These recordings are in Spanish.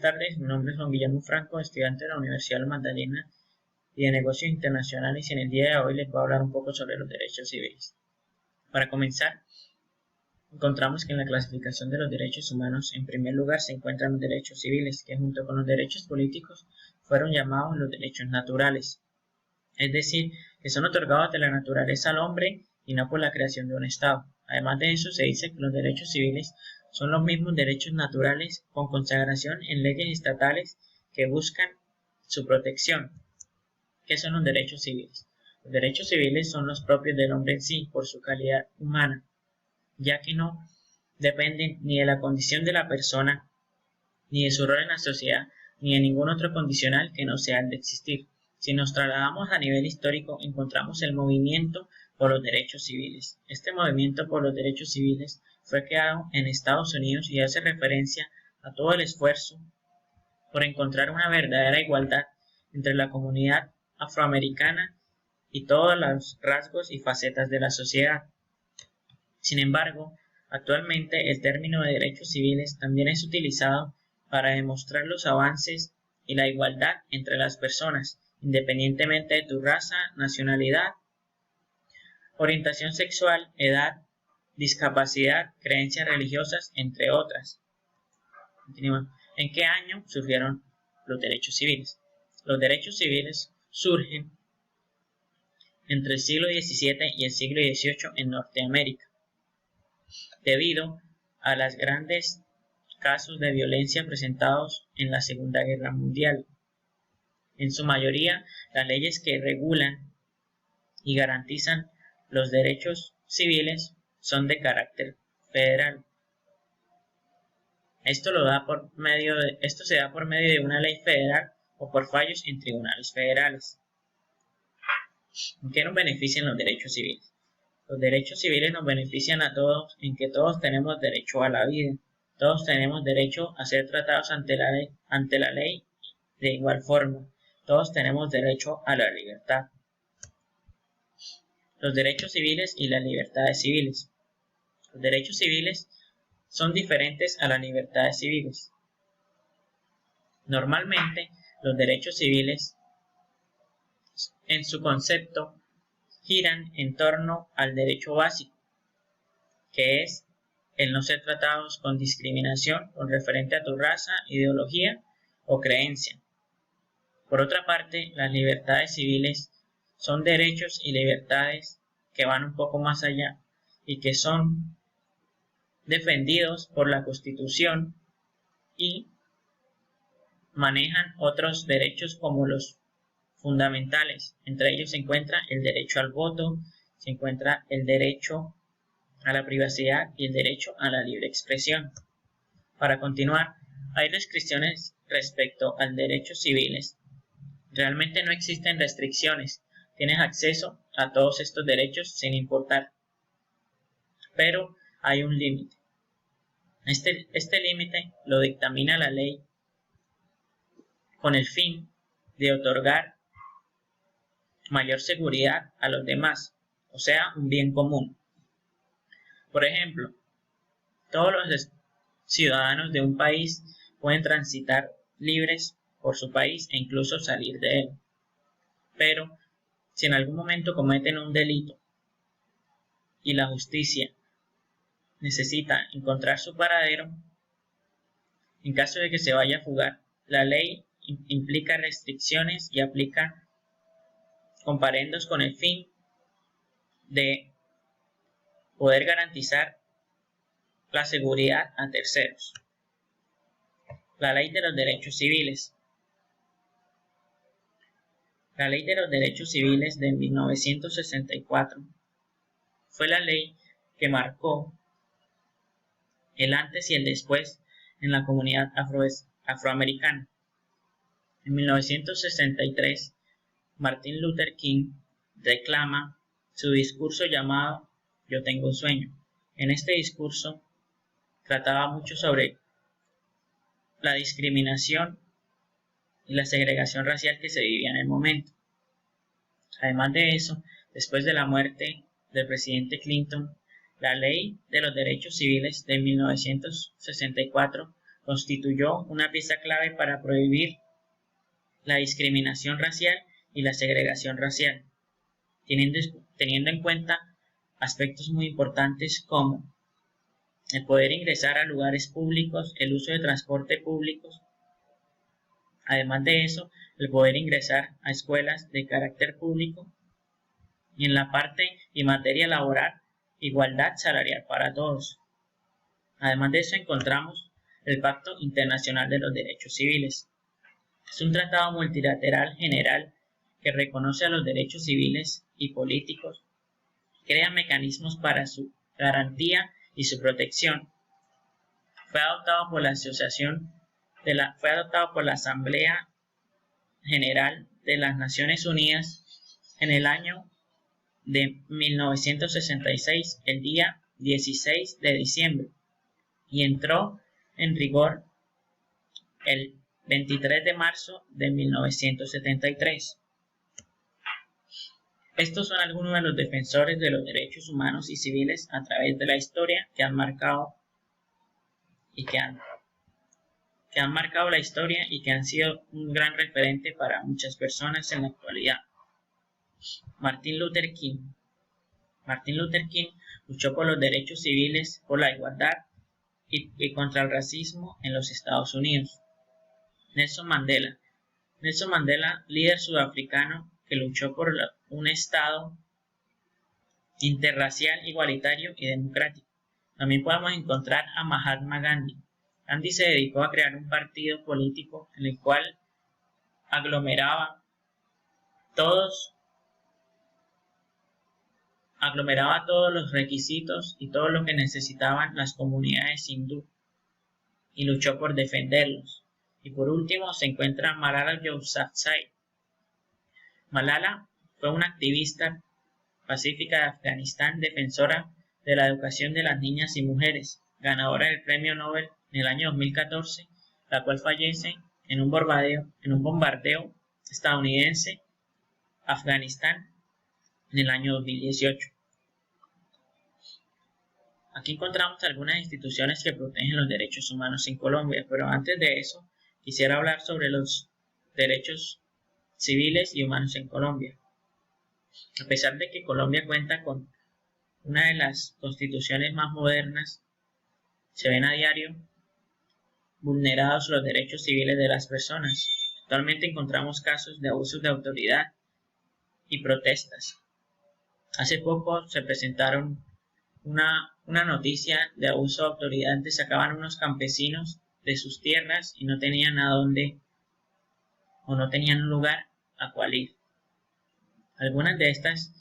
tardes, mi nombre es Juan Guillermo Franco, estudiante de la Universidad de Magdalena y de Negocios Internacionales, y en el día de hoy les voy a hablar un poco sobre los derechos civiles. Para comenzar, encontramos que en la clasificación de los derechos humanos, en primer lugar se encuentran los derechos civiles, que junto con los derechos políticos fueron llamados los derechos naturales, es decir, que son otorgados de la naturaleza al hombre y no por la creación de un Estado. Además de eso, se dice que los derechos civiles son los mismos derechos naturales con consagración en leyes estatales que buscan su protección. ¿Qué son los derechos civiles? Los derechos civiles son los propios del hombre en sí, por su calidad humana, ya que no dependen ni de la condición de la persona, ni de su rol en la sociedad, ni de ningún otro condicional que no sea el de existir. Si nos trasladamos a nivel histórico, encontramos el movimiento por los derechos civiles. Este movimiento por los derechos civiles fue creado en Estados Unidos y hace referencia a todo el esfuerzo por encontrar una verdadera igualdad entre la comunidad afroamericana y todos los rasgos y facetas de la sociedad. Sin embargo, actualmente el término de derechos civiles también es utilizado para demostrar los avances y la igualdad entre las personas, independientemente de tu raza, nacionalidad, orientación sexual, edad, discapacidad, creencias religiosas, entre otras. Continuamos. ¿En qué año surgieron los derechos civiles? Los derechos civiles surgen entre el siglo XVII y el siglo XVIII en Norteamérica, debido a los grandes casos de violencia presentados en la Segunda Guerra Mundial. En su mayoría, las leyes que regulan y garantizan los derechos civiles son de carácter federal. Esto se da por medio de una ley federal o por fallos en tribunales federales. ¿En qué nos benefician los derechos civiles? Los derechos civiles nos benefician a todos en que todos tenemos derecho a la vida. Todos tenemos derecho a ser tratados ante la ley de igual forma. Todos tenemos derecho a la libertad. Los derechos civiles y las libertades civiles. Los derechos civiles son diferentes a las libertades civiles. Normalmente, los derechos civiles, en su concepto, giran en torno al derecho básico, que es el no ser tratados con discriminación con referente a tu raza, ideología o creencia. Por otra parte, las libertades civiles son derechos y libertades que van un poco más allá y que son defendidos por la Constitución y manejan otros derechos como los fundamentales. Entre ellos se encuentra el derecho al voto, se encuentra el derecho a la privacidad y el derecho a la libre expresión. Para continuar, hay restricciones respecto a derechos civiles. Realmente no existen restricciones. Tienes acceso a todos estos derechos sin importar. Pero hay un límite. Este límite lo dictamina la ley con el fin de otorgar mayor seguridad a los demás, o sea, un bien común. Por ejemplo, todos los ciudadanos de un país pueden transitar libres por su país e incluso salir de él. Pero, si en algún momento cometen un delito y la justicia necesita encontrar su paradero, en caso de que se vaya a fugar, la ley implica restricciones y aplica comparendos con el fin de poder garantizar la seguridad a terceros. La Ley de los Derechos Civiles. La Ley de los Derechos Civiles de 1964 fue la ley que marcó el antes y el después en la comunidad afroamericana. En 1963, Martin Luther King reclama su discurso llamado Yo tengo un sueño. En este discurso trataba mucho sobre la discriminación y la segregación racial que se vivía en el momento. Además de eso, después de la muerte del presidente Clinton, la Ley de los Derechos Civiles de 1964 constituyó una pieza clave para prohibir la discriminación racial y la segregación racial, teniendo en cuenta aspectos muy importantes como el poder ingresar a lugares públicos, el uso de transporte públicos, además de eso, el poder ingresar a escuelas de carácter público y en la parte y materia laboral, igualdad salarial para todos. Además de eso encontramos el Pacto Internacional de los Derechos Civiles. Es un tratado multilateral general que reconoce a los derechos civiles y políticos, crea mecanismos para su garantía y su protección. Fue adoptado por la Asamblea General de las Naciones Unidas en el año de 1966, el día 16 de diciembre, y entró en rigor el 23 de marzo de 1973. Estos son algunos de los defensores de los derechos humanos y civiles a través de la historia que han marcado la historia y que han sido un gran referente para muchas personas en la actualidad. Martin Luther King. Martin Luther King luchó por los derechos civiles, por la igualdad y contra el racismo en los Estados Unidos. Nelson Mandela. Nelson Mandela, líder sudafricano que luchó por un Estado interracial, igualitario y democrático. También podemos encontrar a Mahatma Gandhi. Gandhi se dedicó a crear un partido político en el cual aglomeraba todos los requisitos y todo lo que necesitaban las comunidades hindú y luchó por defenderlos. Y por último se encuentra Malala Yousafzai. Malala fue una activista pacífica de Afganistán, defensora de la educación de las niñas y mujeres, ganadora del Premio Nobel en el año 2014, la cual fallece en un bombardeo estadounidense a Afganistán en el año 2018. Aquí encontramos algunas instituciones que protegen los derechos humanos en Colombia, pero antes de eso quisiera hablar sobre los derechos civiles y humanos en Colombia. A pesar de que Colombia cuenta con una de las constituciones más modernas, se ven a diario vulnerados los derechos civiles de las personas. Actualmente encontramos casos de abusos de autoridad y protestas. Hace poco se presentaron una noticia de abuso de autoridad que sacaban unos campesinos de sus tierras y no tenían a dónde o no tenían un lugar a cual ir. Algunas de estas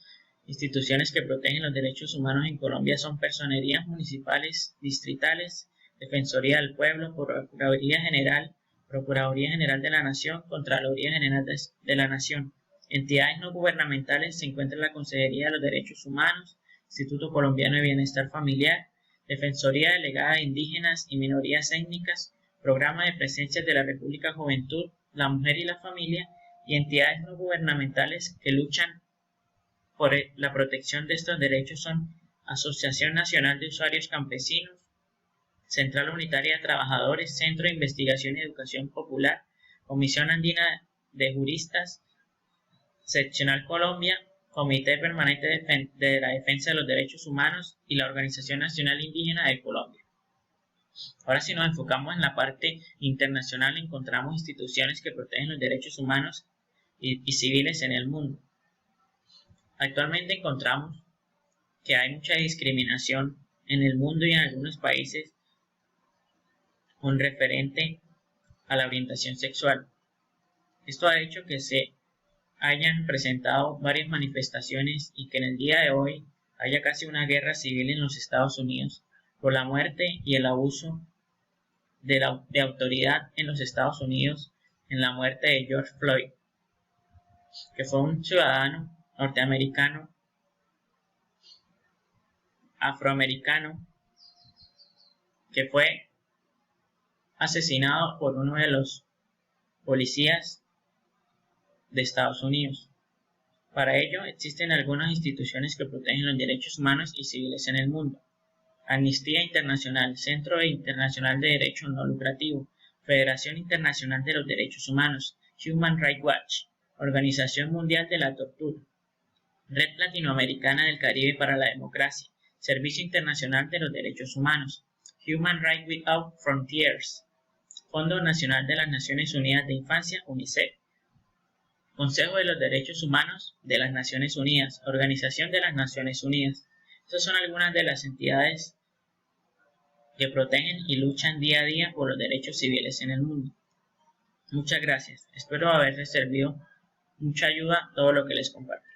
instituciones que protegen los derechos humanos en Colombia son personerías municipales, distritales, Defensoría del Pueblo, Procuraduría General de la Nación, Contraloría General de la Nación. Entidades no gubernamentales se encuentran la Consejería de los Derechos Humanos, Instituto Colombiano de Bienestar Familiar, Defensoría Delegada de Indígenas y Minorías Étnicas, Programa de Presencias de la República Juventud, la Mujer y la Familia, y entidades no gubernamentales que luchan por la protección de estos derechos son Asociación Nacional de Usuarios Campesinos, Central Unitaria de Trabajadores, Centro de Investigación y Educación Popular, Comisión Andina de Juristas, Seccional Colombia, Comité Permanente de la Defensa de los Derechos Humanos y la Organización Nacional Indígena de Colombia. Ahora, si nos enfocamos en la parte internacional, encontramos instituciones que protegen los derechos humanos y civiles en el mundo. Actualmente encontramos que hay mucha discriminación en el mundo y en algunos países con referente a la orientación sexual. Esto ha hecho que se hayan presentado varias manifestaciones y que en el día de hoy haya casi una guerra civil en los Estados Unidos por la muerte y el abuso de autoridad en los Estados Unidos en la muerte de George Floyd, que fue un ciudadano norteamericano, afroamericano, que fue asesinado por uno de los policías de Estados Unidos. Para ello existen algunas instituciones que protegen los derechos humanos y civiles en el mundo. Amnistía Internacional, Centro Internacional de Derecho No Lucrativo, Federación Internacional de los Derechos Humanos, Human Rights Watch, Organización Mundial de la Tortura, Red Latinoamericana del Caribe para la Democracia, Servicio Internacional de los Derechos Humanos, Human Rights Without Frontiers, Fondo Nacional de las Naciones Unidas de Infancia, UNICEF, Consejo de los Derechos Humanos de las Naciones Unidas, Organización de las Naciones Unidas. Estas son algunas de las entidades que protegen y luchan día a día por los derechos civiles en el mundo. Muchas gracias. Espero haberles servido mucha ayuda todo lo que les comparto.